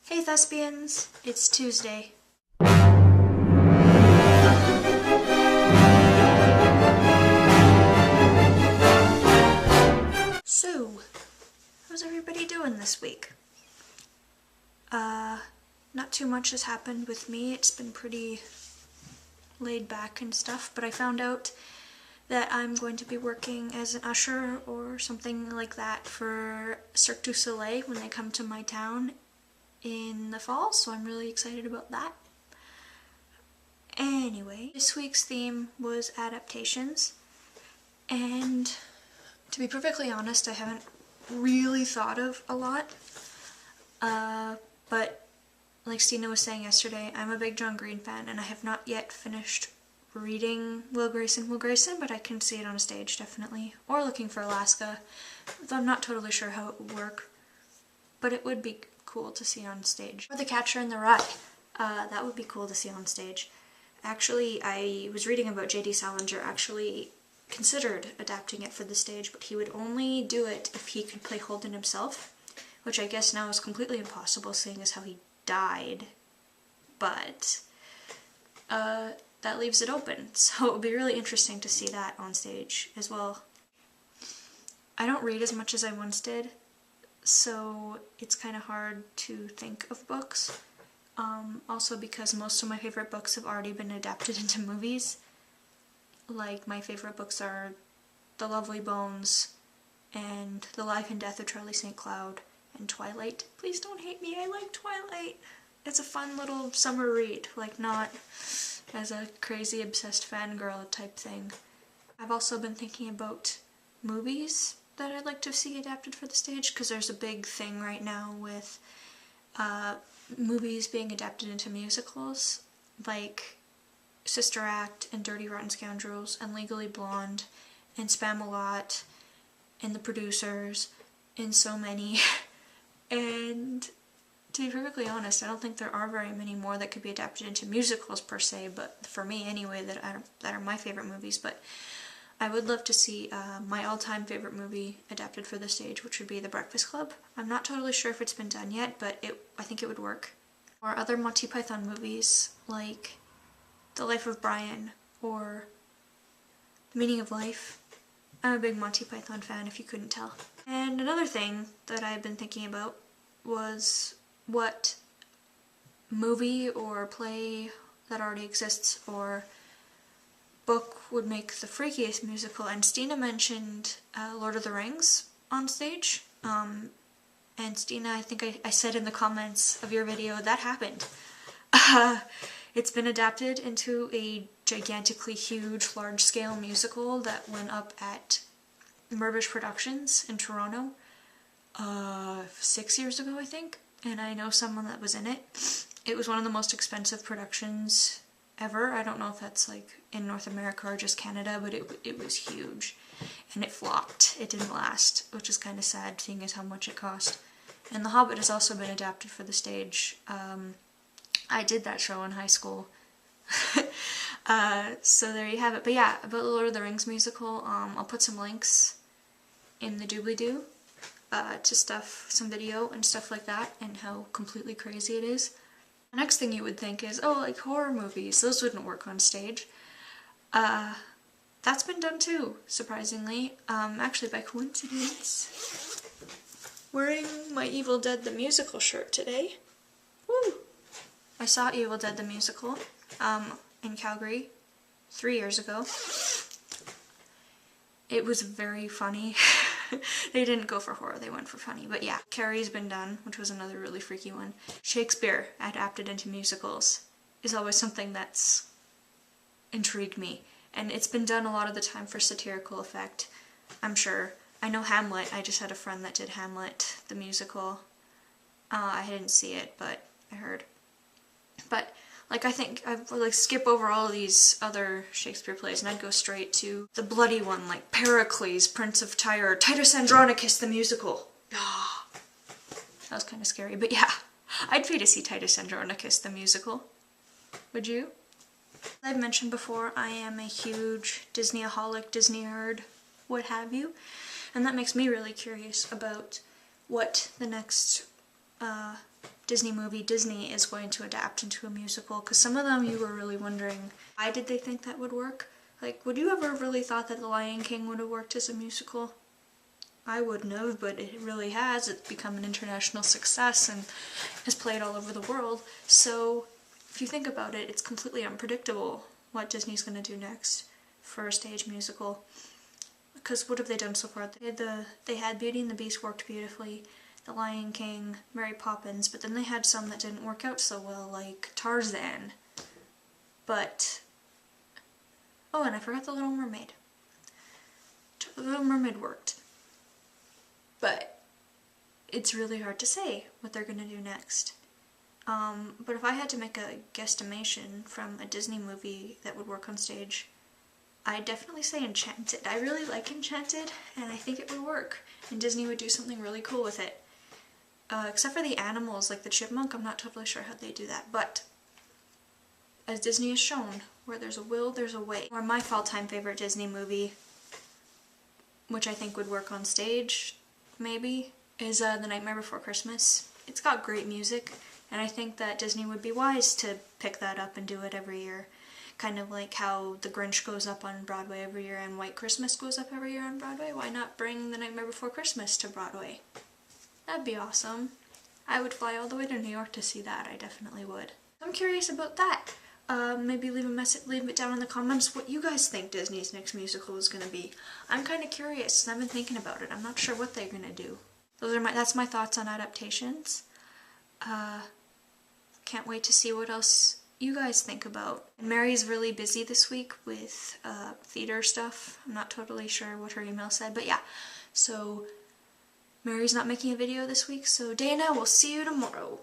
Hey thespians, it's Tuesday. So, how's everybody doing this week? Not too much has happened with me. It's been pretty laid back and stuff, but I found out that I'm going to be working as an usher or something like that for Cirque du Soleil when they come to my town in the fall, so I'm really excited about that. Anyway, this week's theme was adaptations, and to be perfectly honest, I haven't really thought of a lot, but like Stina was saying yesterday, I'm a big John Green fan, and I have not yet finished reading Will Grayson, but I can see it on a stage, definitely. Or Looking for Alaska, though I'm not totally sure how it would work, but it would be cool to see on stage. Or The Catcher in the Rye, that would be cool to see on stage. Actually, I was reading about J.D. Salinger actually considered adapting it for the stage, but he would only do it if he could play Holden himself, which I guess now is completely impossible seeing as how he died, but that leaves it open, so it would be really interesting to see that on stage as well. I don't read as much as I once did, so it's kind of hard to think of books, also because most of my favorite books have already been adapted into movies. Like, my favorite books are The Lovely Bones and The Life and Death of Charlie St. Cloud and Twilight. Please don't hate me, I like Twilight. It's a fun little summer read, like not as a crazy obsessed fangirl type thing. I've also been thinking about movies that I'd like to see adapted for the stage, because there's a big thing right now with movies being adapted into musicals, like Sister Act and Dirty Rotten Scoundrels and Legally Blonde and Spamalot and The Producers and so many. And to be perfectly honest, I don't think there are very many more that could be adapted into musicals per se, but for me anyway, that are my favorite movies. But I would love to see my all-time favorite movie adapted for the stage, which would be The Breakfast Club. I'm not totally sure if it's been done yet, but I think it would work. Or other Monty Python movies like The Life of Brian or The Meaning of Life. I'm a big Monty Python fan, if you couldn't tell. And another thing that I've been thinking about was what movie or play that already exists or book would make the freakiest musical, and Stina mentioned Lord of the Rings on stage, and Stina, I think I said in the comments of your video, that happened. It's been adapted into a gigantically huge, large-scale musical that went up at Mirvish Productions in Toronto 6 years ago, I think, and I know someone that was in it. It was one of the most expensive productions ever. I don't know if that's like in North America or just Canada, but it was huge, and it flopped. It didn't last, which is kind of sad, seeing as how much it cost. And The Hobbit has also been adapted for the stage. I did that show in high school. So there you have it. But yeah, about the Lord of the Rings musical, I'll put some links in the doobly-doo to stuff, some video and stuff like that, and how completely crazy it is. The next thing you would think is, oh, like horror movies, those wouldn't work on stage. That's been done too, surprisingly. Actually, by coincidence, wearing my Evil Dead the Musical shirt today. Woo! I saw Evil Dead the Musical in Calgary 3 years ago. It was very funny. They didn't go for horror, they went for funny. But yeah, Carrie's been done, which was another really freaky one. Shakespeare adapted into musicals is always something that's intrigued me. And it's been done a lot of the time for satirical effect, I'm sure. I know Hamlet, I just had a friend that did Hamlet, the musical. I didn't see it, but I heard. But like, I think I would like skip over all of these other Shakespeare plays and I'd go straight to the bloody one, like Pericles, Prince of Tyre, Titus Andronicus the musical. Ah, that was kind of scary, but yeah, I'd pay to see Titus Andronicus the musical. Would you? As I've mentioned before, I am a huge Disney-aholic, Disney nerd, what have you, and that makes me really curious about what the next Disney movie Disney is going to adapt into a musical, because some of them you were really wondering, why did they think that would work? Like, would you ever really thought that The Lion King would have worked as a musical? I wouldn't have, but it really has. It's become an international success and is played all over the world. So if you think about it, it's completely unpredictable what Disney's going to do next for a stage musical. Because what have they done so far? They had Beauty and the Beast worked beautifully, The Lion King, Mary Poppins, but then they had some that didn't work out so well, like Tarzan. But, oh, and I forgot The Little Mermaid. The Little Mermaid worked. But it's really hard to say what they're going to do next. But if I had to make a guesstimation from a Disney movie that would work on stage, I'd definitely say Enchanted. I really like Enchanted, and I think it would work. And Disney would do something really cool with it. Except for the animals, like the chipmunk, I'm not totally sure how they do that. But, as Disney has shown, where there's a will, there's a way. Or my all-time favorite Disney movie, which I think would work on stage, maybe, is The Nightmare Before Christmas. It's got great music, and I think that Disney would be wise to pick that up and do it every year. Kind of like how The Grinch goes up on Broadway every year and White Christmas goes up every year on Broadway. Why not bring The Nightmare Before Christmas to Broadway? That'd be awesome. I would fly all the way to New York to see that. I definitely would. I'm curious about that. Maybe leave it down in the comments what you guys think Disney's next musical is going to be. I'm kind of curious, and I've been thinking about it. I'm not sure what they're going to do. That's my thoughts on Adaptations. Can't wait to see what else you guys think about. And Mary's really busy this week with theater stuff. I'm not totally sure what her email said, but yeah. So Mary's not making a video this week, so Dana, we'll see you tomorrow.